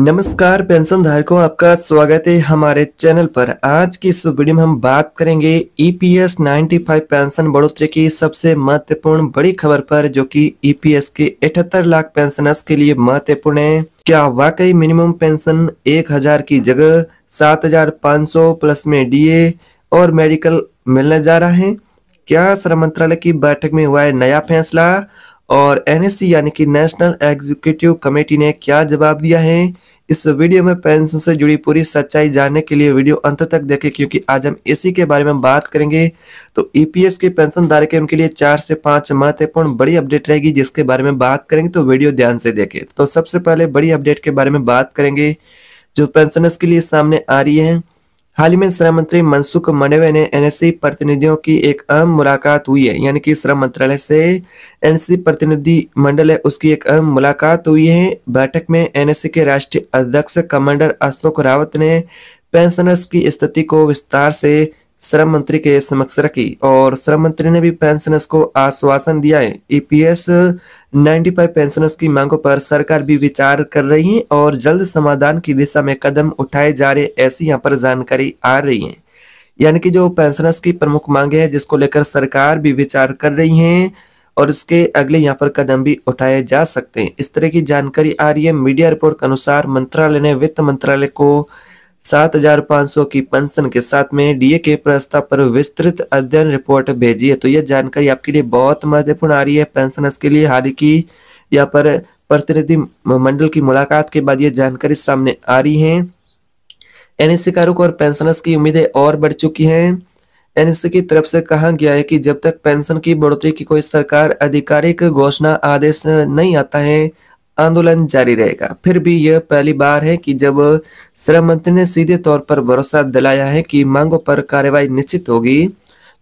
नमस्कार पेंशन धारकों, आपका स्वागत है हमारे चैनल पर। आज की इस वीडियो में हम बात करेंगे ईपीएस 95 पेंशन बढ़ोतरी की सबसे महत्वपूर्ण बड़ी खबर पर, जो कि ईपीएस के 78 लाख पेंशनर्स के लिए महत्वपूर्ण है। क्या वाकई मिनिमम पेंशन 1000 की जगह 7500 प्लस में डीए और मेडिकल मिलने जा रहा है? क्या श्रम मंत्रालय की बैठक में हुआ है नया फैसला? और एनएससी यानी कि नेशनल एग्जीक्यूटिव कमेटी ने क्या जवाब दिया है? इस वीडियो में पेंशन से जुड़ी पूरी सच्चाई जानने के लिए वीडियो अंत तक देखें, क्योंकि आज हम इसी के बारे में बात करेंगे। तो ईपीएस के पेंशन धारक उनके लिए 4 से 5 महत्वपूर्ण बड़ी अपडेट रहेगी, जिसके बारे में बात करेंगे, तो वीडियो ध्यान से देखें। तो सबसे पहले बड़ी अपडेट के बारे में बात करेंगे जो पेंशनर्स के लिए सामने आ रही है। हाल ही में श्रम मंत्री मनसुख मांडविया ने एनएससी प्रतिनिधियों की एक अहम मुलाकात हुई है, यानी कि श्रम मंत्रालय से एनएससी प्रतिनिधि मंडल है उसकी एक अहम मुलाकात हुई है। बैठक में एनएससी के राष्ट्रीय अध्यक्ष कमांडर अशोक रावत ने पेंशनर्स की स्थिति को विस्तार से श्रम मंत्री के समक्ष रखी और श्रम मंत्री ने भी पेंशनर्स को आश्वासन दिया है। ईपीएस 95 पेंशनर्स की मांगों पर सरकार भी विचार कर रही है और जल्द समाधान की दिशा में कदम उठाए जा रहे, ऐसी यहाँ पर जानकारी आ रही है। यानी कि जो पेंशनर्स की प्रमुख मांगे है, जिसको लेकर सरकार भी विचार कर रही है और उसके अगले यहाँ पर कदम भी उठाए जा सकते हैं, इस तरह की जानकारी आ रही है। मीडिया रिपोर्ट के अनुसार मंत्रालय ने वित्त मंत्रालय को 7500 की पेंशन के साथ में डीए के प्रस्ताव पर विस्तृत अध्ययन रिपोर्ट भेजी है। तो यह जानकारी आपके लिए बहुत महत्वपूर्ण आ रही है पेंशनर्स के लिए। हाल ही यहाँ पर प्रतिनिधि मंडल की मुलाकात के बाद यह जानकारी सामने आ रही है। एनएससी कार्मिकों और पेंशनर्स की उम्मीदें और बढ़ चुकी हैं। एनएससी की तरफ से कहा गया है कि जब तक पेंशन की बढ़ोतरी की कोई सरकार आधिकारिक घोषणा आदेश नहीं आता है, आंदोलन जारी रहेगा। फिर भी यह पहली बार है कि जब श्रम मंत्री ने सीधे तौर पर भरोसा दिलाया है कि मांगों पर कार्रवाई निश्चित होगी,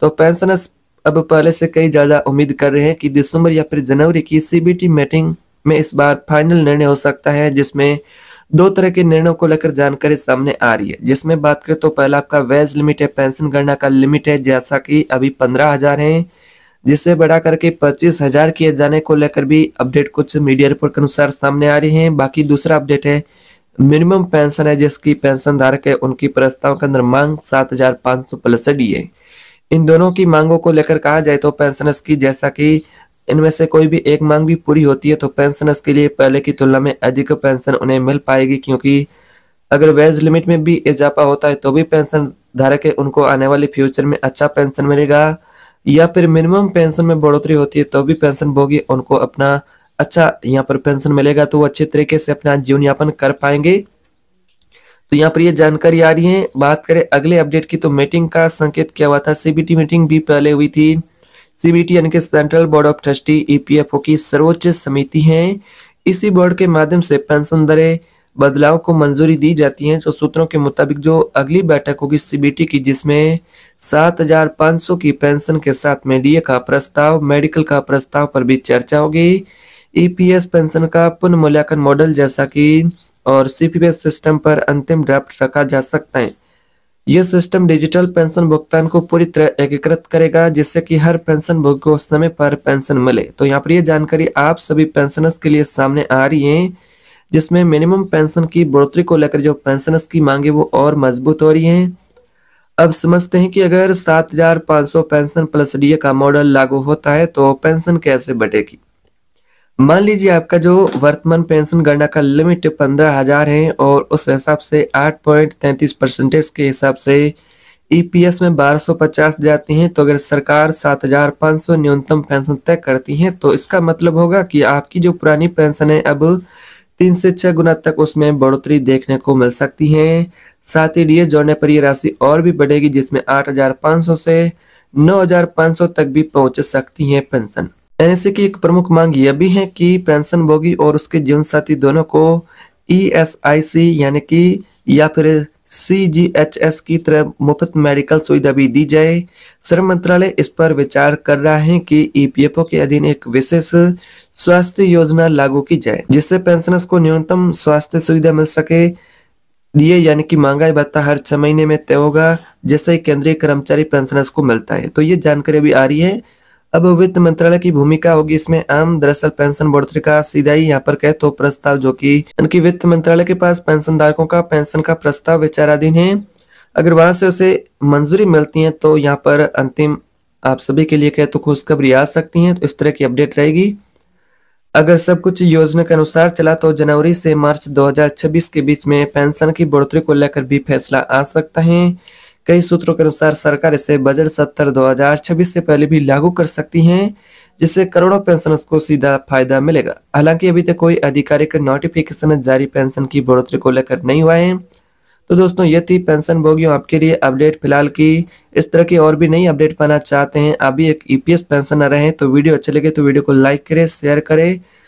तो पेंशनर्स अब पहले से कई ज्यादा उम्मीद कर रहे हैं कि दिसंबर या फिर जनवरी की सीबीटी मीटिंग में इस बार फाइनल निर्णय हो सकता है, जिसमें 2 तरह के निर्णयों को लेकर जानकारी सामने आ रही है। जिसमें बात करें तो पहला आपका वेज लिमिट है, पेंशन गणना का लिमिट है, जैसा कि अभी 15,000 है, जिसे बढ़ा करके 25,000 किए जाने को लेकर भी अपडेट कुछ मीडिया रिपोर्ट के अनुसार सामने आ रही है। बाकी दूसरा अपडेट है मिनिमम पेंशन है, जिसकी पेंशन धारक है उनकी प्रस्ताव के अंदर मांग 7500 प्लस डी है। इन दोनों की मांगों को लेकर कहा जाए तो पेंशनर्स की, जैसा कि इनमें से कोई भी एक मांग भी पूरी होती है तो पेंशनर्स के लिए पहले की तुलना में अधिक पेंशन उन्हें मिल पाएगी, क्योंकि अगर वेज लिमिट में भी इजाफा होता है तो भी पेंशन धारक है उनको आने वाले फ्यूचर में अच्छा पेंशन मिलेगा, या फिर मिनिमम पेंशन में बढ़ोतरी होती है तो भी पेंशन भोगी उनको अपना अच्छा यहाँ पर पेंशन मिलेगा, तो वो अच्छे तरीके से अपना जीवन यापन कर पाएंगे। तो यहाँ पर ये जानकारी आ रही है। बात करें अगले अपडेट की, तो मीटिंग का संकेत क्या हुआ था? सीबीटी मीटिंग भी पहले हुई थी। सीबीटी यानी कि central board of trustee EPFO की सर्वोच्च समिति है। इसी बोर्ड के माध्यम से पेंशन दरें बदलाव को मंजूरी दी जाती है। जो सूत्रों के मुताबिक जो अगली बैठक होगी सीबीटी की, जिसमें 7500 की पेंशन के साथ में डीए का प्रस्ताव, मेडिकल का प्रस्ताव पर भी चर्चा होगी। ईपीएस पेंशन का पुनर्मूल्यांकन मॉडल जैसा कि और सीपीएस सिस्टम पर अंतिम ड्राफ्ट रखा जा सकता है। यह सिस्टम डिजिटल पेंशन भुगतान को पूरी तरह एकीकृत करेगा, जिससे कि हर पेंशन भोगी को समय पर पेंशन मिले। तो यहाँ पर यह जानकारी आप सभी पेंशनर्स के लिए सामने आ रही है, जिसमें मिनिमम पेंशन की बढ़ोतरी को लेकर जो पेंशनर्स की मांगे वो और मजबूत हो रही हैं। अब समझते हैं कि अगर 7500 पेंशन प्लस डीए का मॉडल लागू होता है तो पेंशन कैसे बढ़ेगी। मान लीजिए आपका जो वर्तमान पेंशन गणना का लिमिट 15,000 है और उस हिसाब से 8.33% के हिसाब से ईपीएस में 1250 जाती हैं, तो अगर सरकार 7500 न्यूनतम पेंशन तय करती है तो इसका मतलब होगा कि आपकी जो पुरानी पेंशन है अब 3 से 6 गुना तक उसमें बढ़ोतरी देखने को मिल सकती है। साथ ही डीए जोड़ने पर यह राशि और भी बढ़ेगी, जिसमें 8500 से 9500 तक भी पहुंच सकती है पेंशन। एनएससी की एक प्रमुख मांग यह भी है कि पेंशन भोगी और उसके जीवन साथी दोनों को ईएसआईसी यानी कि या फिर सीजीएचएस की तरह मुफ्त मेडिकल सुविधा भी दी जाए। श्रम मंत्रालय इस पर विचार कर रहा है कि ईपीएफओ के अधीन एक विशेष स्वास्थ्य योजना लागू की जाए, जिससे पेंशनर्स को न्यूनतम स्वास्थ्य सुविधा मिल सके। डीए यानी कि महंगाई भत्ता हर 6 महीने में तय होगा, जैसे ही केंद्रीय कर्मचारी पेंशनर्स को मिलता है। तो ये जानकारी भी आ रही है। अब वित्त मंत्रालय की भूमिका होगी इसमें आम। दरअसल पेंशन बढ़ोतरी का सीधा ही यहाँ पर कहे तो प्रस्ताव जो कि उनकी वित्त मंत्रालय के पास पेंशन धारकों का पेंशन का प्रस्ताव विचाराधीन है। अगर वहां से उसे मंजूरी मिलती है तो यहाँ पर अंतिम आप सभी के लिए कहे तो खुशखबरी आ सकती है। तो इस तरह की अपडेट रहेगी। अगर सब कुछ योजना के अनुसार चला तो जनवरी से मार्च 2026 के बीच में पेंशन की बढ़ोतरी को लेकर भी फैसला आ सकता है। कई सूत्रों के अनुसार सरकार इसे बजट सत्र 2026 से पहले भी लागू कर सकती है, जिससे करोड़ों पेंशनर्स को सीधा फायदा मिलेगा। हालांकि अभी तक कोई आधिकारिक नोटिफिकेशन जारी पेंशन की बढ़ोतरी को लेकर नहीं हुआ है। तो दोस्तों ये थी पेंशन भोगियों आपके लिए अपडेट फिलहाल की। इस तरह की और भी नई अपडेट पाना चाहते हैं, आप भी एक ईपीएस पेंशनर हैं तो वीडियो अच्छे लगे तो वीडियो को लाइक करें, शेयर करें